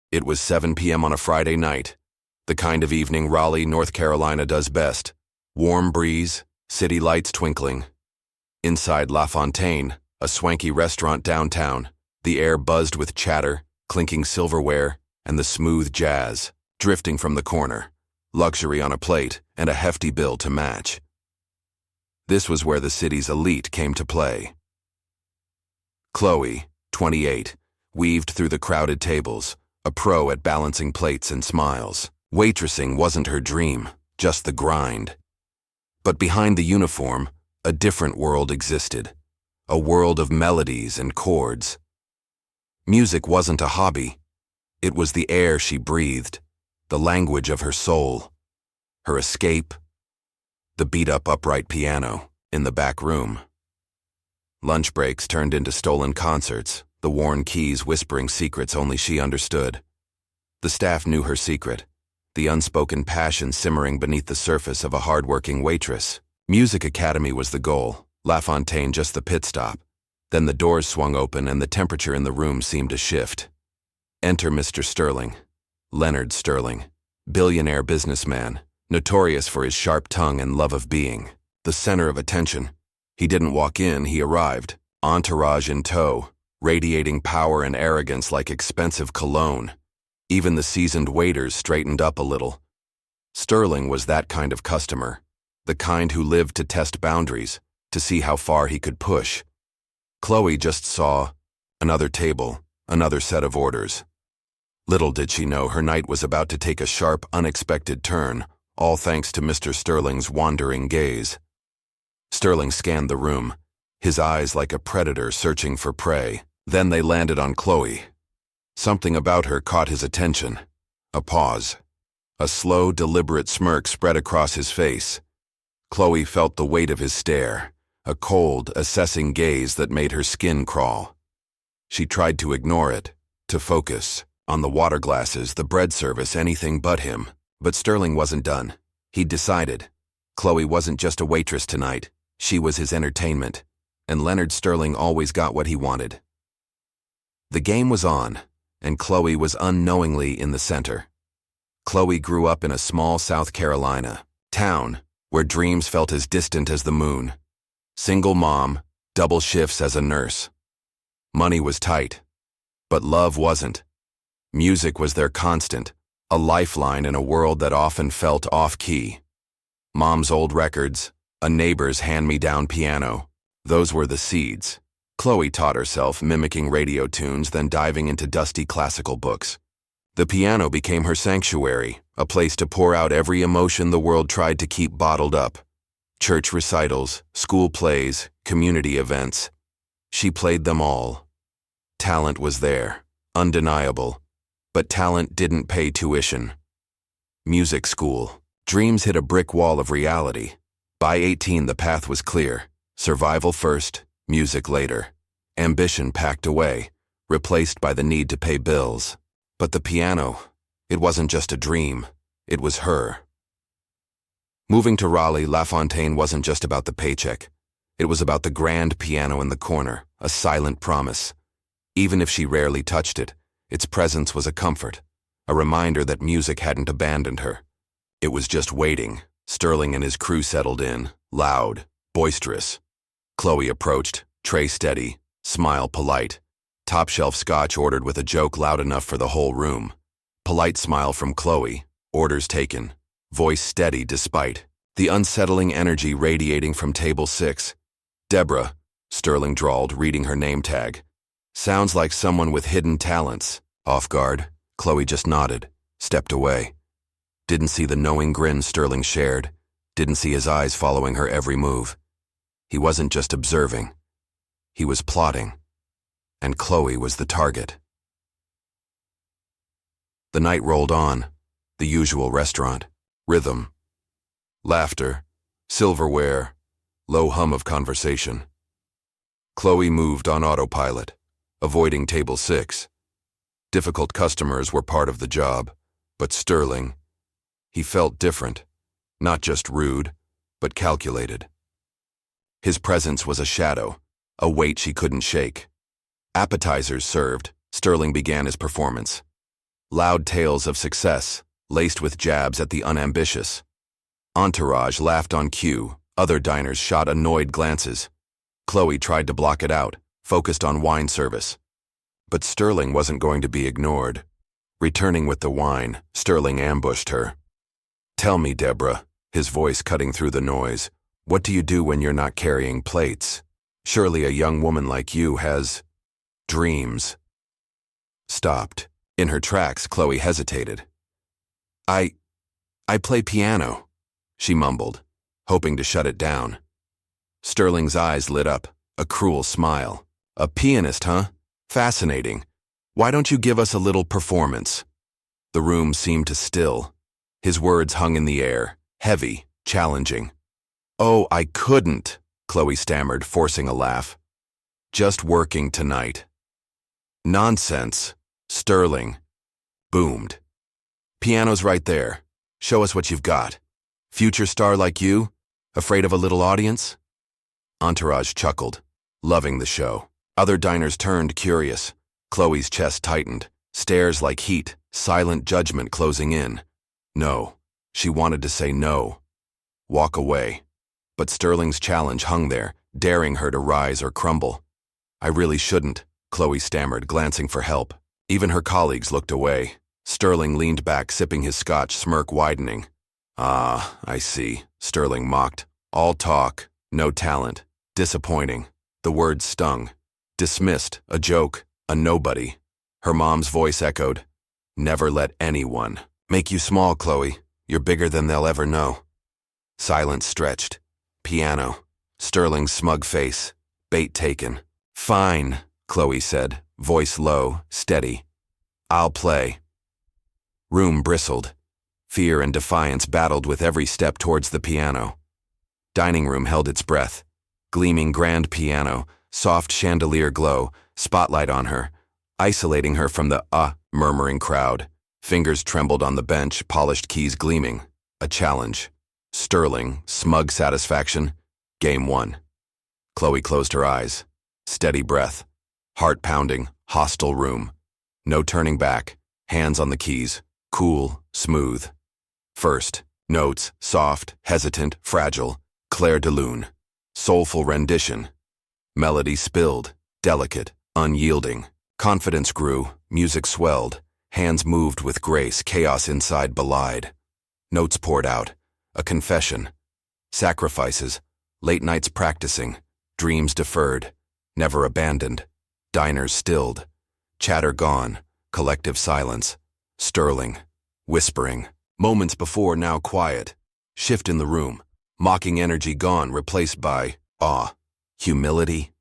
It was 7 p.m. on a Friday night, the kind of evening Raleigh, North Carolina does best. Warm breeze, city lights twinkling. Inside La Fontaine, a swanky restaurant downtown, the air buzzed with chatter, clinking silverware, and the smooth jazz, drifting from the corner, luxury on a plate, and a hefty bill to match. This was where the city's elite came to play. Chloe, 28, weaved through the crowded tables, a pro at balancing plates and smiles. Waitressing wasn't her dream, just the grind. But behind the uniform, a different world existed, a world of melodies and chords. Music wasn't a hobby. It was the air she breathed, the language of her soul, her escape, the beat-up upright piano in the back room. Lunch breaks turned into stolen concerts, the worn keys whispering secrets only she understood. The staff knew her secret, the unspoken passion simmering beneath the surface of a hard-working waitress. Music Academy was the goal, La Fontaine just the pit stop. Then the doors swung open and the temperature in the room seemed to shift. Enter Mr. Sterling, Leonard Sterling, billionaire businessman, notorious for his sharp tongue and love of being, the center of attention. He didn't walk in, he arrived, entourage in tow, radiating power and arrogance like expensive cologne. Even the seasoned waiters straightened up a little. Sterling was that kind of customer, the kind who lived to test boundaries, to see how far he could push. Chloe just saw another table, another set of orders. Little did she know her night was about to take a sharp, unexpected turn, all thanks to Mr. Sterling's wandering gaze. Sterling scanned the room, his eyes like a predator searching for prey. Then they landed on Chloe. Something about her caught his attention. A pause. A slow, deliberate smirk spread across his face. Chloe felt the weight of his stare, a cold, assessing gaze that made her skin crawl. She tried to ignore it, to focus on the water glasses, the bread service, anything but him. But Sterling wasn't done. He'd decided. Chloe wasn't just a waitress tonight. She was his entertainment, and Leonard Sterling always got what he wanted. The game was on, and Chloe was unknowingly in the center. Chloe grew up in a small South Carolina town where dreams felt as distant as the moon. Single mom, double shifts as a nurse. Money was tight, but love wasn't. Music was their constant, a lifeline in a world that often felt off-key. Mom's old records, a neighbor's hand-me-down piano, those were the seeds. Chloe taught herself mimicking radio tunes, then diving into dusty classical books. The piano became her sanctuary, a place to pour out every emotion the world tried to keep bottled up. Church recitals, school plays, community events. She played them all. Talent was there, undeniable, but talent didn't pay tuition. Music school. Dreams hit a brick wall of reality. By 18, the path was clear. Survival first, music later. Ambition packed away, replaced by the need to pay bills. But the piano, it wasn't just a dream, it was her. Moving to Raleigh, La Fontaine wasn't just about the paycheck. It was about the grand piano in the corner, a silent promise. Even if she rarely touched it, its presence was a comfort, a reminder that music hadn't abandoned her. It was just waiting. Sterling and his crew settled in, loud, boisterous. Chloe approached, tray steady, smile polite. Top-shelf scotch ordered with a joke loud enough for the whole room. Polite smile from Chloe, orders taken. Voice steady despite the unsettling energy radiating from table 6. Deborah, Sterling drawled, reading her name tag. Sounds like someone with hidden talents. Off guard, Chloe just nodded, stepped away. Didn't see the knowing grin Sterling shared, didn't see his eyes following her every move. He wasn't just observing. He was plotting. And Chloe was the target. The night rolled on, the usual restaurant. Rhythm, laughter, silverware, low hum of conversation. Chloe moved on autopilot, avoiding table 6. Difficult customers were part of the job, but Sterling, he felt different, not just rude, but calculated. His presence was a shadow, a weight she couldn't shake. Appetizers served, Sterling began his performance. Loud tales of success, laced with jabs at the unambitious. Entourage laughed on cue, other diners shot annoyed glances. Chloe tried to block it out, focused on wine service. But Sterling wasn't going to be ignored. Returning with the wine, Sterling ambushed her. "Tell me, Deborah," his voice cutting through the noise, "what do you do when you're not carrying plates? Surely a young woman like you has dreams." Stopped. In her tracks, Chloe hesitated. I play piano," she mumbled, hoping to shut it down. Sterling's eyes lit up, a cruel smile. "A pianist, huh? Fascinating. Why don't you give us a little performance?" The room seemed to still. His words hung in the air, heavy, challenging. "Oh, I couldn't," Chloe stammered, forcing a laugh. "Just working tonight." "Nonsense," Sterling boomed. "Piano's right there. Show us what you've got. Future star like you? Afraid of a little audience?" Entourage chuckled, loving the show. Other diners turned curious. Chloe's chest tightened, stares like heat, silent judgment closing in. No. She wanted to say no. Walk away. But Sterling's challenge hung there, daring her to rise or crumble. "I really shouldn't," Chloe stammered, glancing for help. Even her colleagues looked away. Sterling leaned back, sipping his scotch, smirk widening. "Ah, I see," Sterling mocked. "All talk, no talent. Disappointing." The words stung. Dismissed, a joke, a nobody. Her mom's voice echoed. "Never let anyone make you small, Chloe. You're bigger than they'll ever know." Silence stretched. Piano. Sterling's smug face. Bait taken. "Fine," Chloe said, voice low, steady. "I'll play." Room bristled. Fear and defiance battled with every step towards the piano. Dining room held its breath. Gleaming grand piano, soft chandelier glow, spotlight on her, isolating her from the murmuring crowd. Fingers trembled on the bench, polished keys gleaming. A challenge. Sterling, smug satisfaction. Game 1. Chloe closed her eyes. Steady breath. Heart pounding, hostile room. No turning back. Hands on the keys. Cool, smooth. First, notes, soft, hesitant, fragile. Clair de lune. Soulful rendition. Melody spilled, delicate, unyielding. Confidence grew, music swelled. Hands moved with grace, chaos inside belied. Notes poured out. A confession. Sacrifices. Late nights practicing. Dreams deferred. Never abandoned. Diners stilled. Chatter gone. Collective silence. Sterling. Whispering. Moments before, now quiet. Shift in the room. Mocking energy gone, replaced by awe. Humility.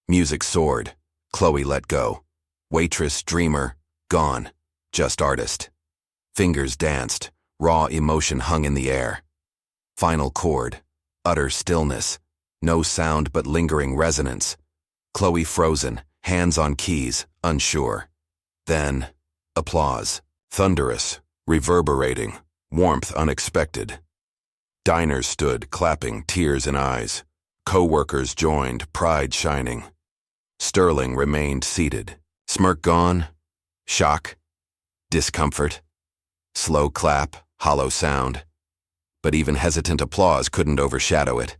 Music soared. Chloe let go. Waitress, dreamer, gone. Just artist. Fingers danced. Raw emotion hung in the air. Final chord. Utter stillness. No sound but lingering resonance. Chloe frozen, hands on keys, unsure. Then, applause. Thunderous, reverberating, warmth unexpected. Diners stood, clapping, tears in eyes. Co-workers joined, pride shining. Sterling remained seated. Smirk gone. Shock. Discomfort. Slow clap, hollow sound. But even hesitant applause couldn't overshadow it.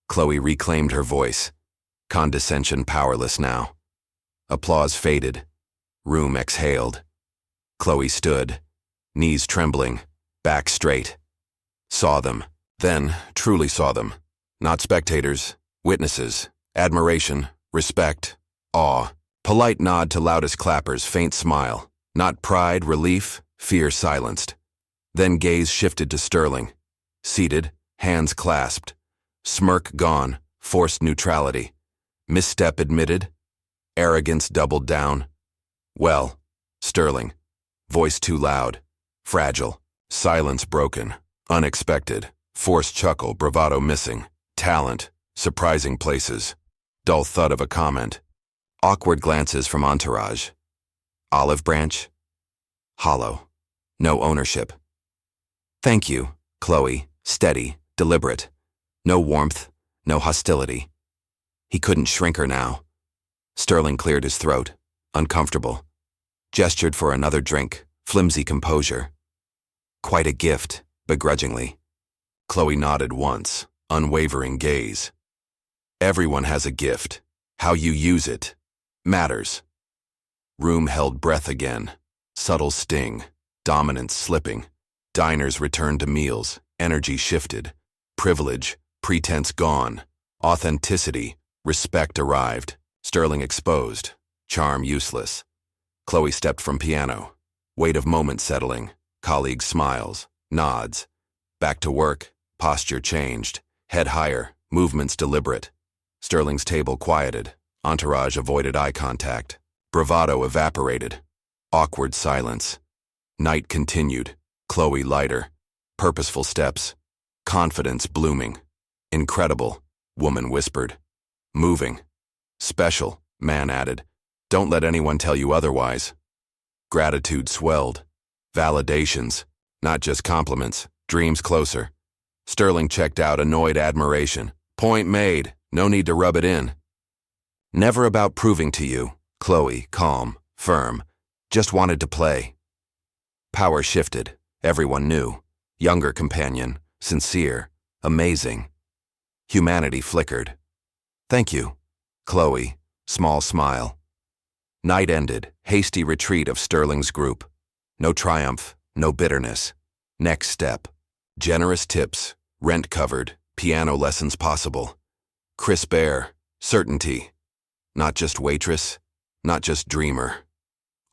Chloe reclaimed her voice. Condescension powerless now. Applause faded. Room exhaled. Chloe stood, knees trembling, back straight. Saw them. Then, truly saw them. Not spectators, witnesses, admiration, respect, awe. Polite nod to loudest clappers, faint smile. Not pride, relief, fear silenced. Then gaze shifted to Sterling. Seated, hands clasped. Smirk gone, forced neutrality. Misstep admitted. Arrogance doubled down. Well, Sterling. Voice too loud. Fragile. Silence broken. Unexpected. Forced chuckle, bravado missing. Talent. Surprising places. Dull thud of a comment. Awkward glances from entourage. Olive branch. Hollow. No ownership. Thank you, Chloe. Steady, deliberate. No warmth, no hostility. He couldn't shrink her now. Sterling cleared his throat. Uncomfortable. gestured for another drink, flimsy composure. Quite a gift, begrudgingly. Chloe nodded once, unwavering gaze. Everyone has a gift. How you use it matters. Room held breath again. Subtle sting, dominance slipping. Diners returned to meals, energy shifted. Privilege, pretense gone. Authenticity, respect arrived. Sterling exposed, charm useless. Chloe stepped from piano. Weight of moment settling. Colleague smiles, nods. Back to work, posture changed. Head higher, movements deliberate. Sterling's table quieted. Entourage avoided eye contact. Bravado evaporated. Awkward silence. Night continued. Chloe lighter. Purposeful steps. Confidence blooming. Incredible, woman whispered. Moving. Special, man added. Don't let anyone tell you otherwise. Gratitude swelled. Validations, not just compliments, dreams closer. Sterling checked out annoyed admiration. Point made, no need to rub it in. Never about proving to you, Chloe, calm, firm, just wanted to play. Power shifted, everyone knew. Younger companion, sincere, amazing. Humanity flickered. Thank you, Chloe, small smile. Night ended, hasty retreat of Sterling's group. No triumph, no bitterness. Next step. Generous tips, rent covered, piano lessons possible. Crisp air, certainty. Not just waitress, not just dreamer.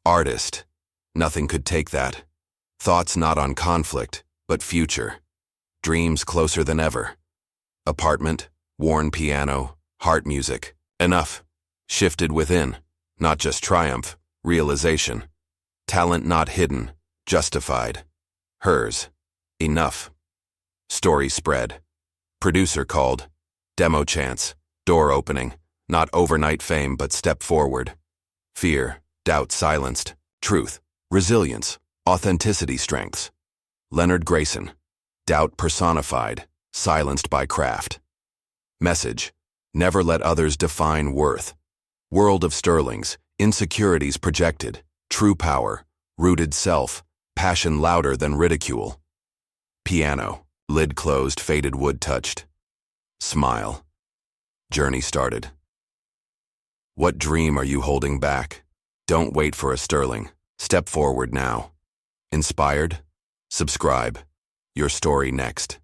Artist. Nothing could take that. Thoughts not on conflict, but future. Dreams closer than ever. Apartment, worn piano, heart music. Enough. Shifted within. Not just triumph, realization. Talent not hidden, justified. Hers. Enough. Story spread. Producer called. Demo chance. Door opening. Not overnight fame, but step forward. Fear, doubt silenced. Truth, resilience, authenticity strengths. Leonard Grayson. Doubt personified, silenced by craft. Message. Never let others define worth. World of Sterling's, insecurities projected. True power, rooted self, passion louder than ridicule. Piano, lid closed, faded wood touched. Smile. Journey started. What dream are you holding back? Don't wait for a Sterling. Step forward now. Inspired? Subscribe. Your story next.